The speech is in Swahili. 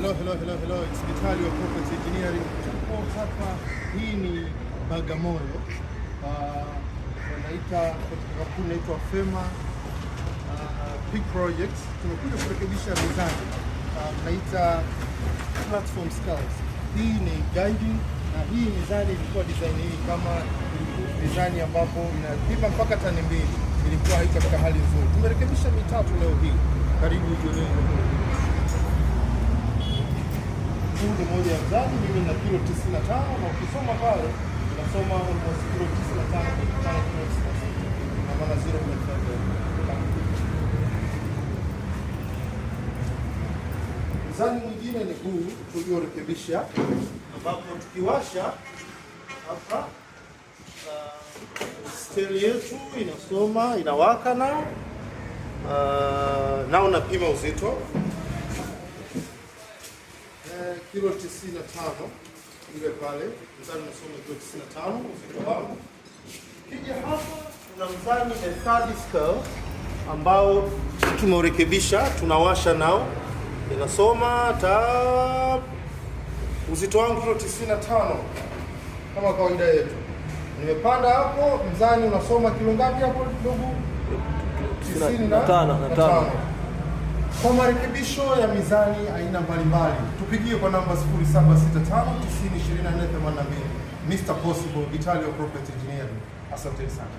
Hello. It's Vitalio Property Engineering. Tupo hapa, hii ni Bagamoyo. Wanaita katika kampuni inaitwa Fema Peak Projects. Tumekuja kurekebisha mizani. Naita platform skulls. Hii ni guiding na hii mizani ilikuwa design hii kama mizani ambapo inapima mpaka tani 2. Ilikuwa haiko katika hali nzuri. Tumerekebisha mitatu leo hii. Karibu jioni. Huu ni moja ya mzani, mimi na kilo 95 na ukisoma pale unasoma almost kilo 95 na maana 0.5. Mzani mwingine ni huu tuliorekebisha, ambapo tukiwasha hapa scale yetu inasoma, inawaka na unapima uzito kilo 95 ile pale, mzani unasoma kilo 95 uzito wangu. Kija hapa kuna mzani third scale ambao tumeurekebisha, tunawasha nao, inasoma uzito wangu kilo 95 kama kawaida yetu. Nimepanda hapo, mzani unasoma kilo ngapi hapo ndugu? 95. Kwa marekebisho ya mizani aina mbalimbali, tupigie kwa namba 0765 90 24 82. Mr. Possible, Vitalio Property Engineering. Asante sana.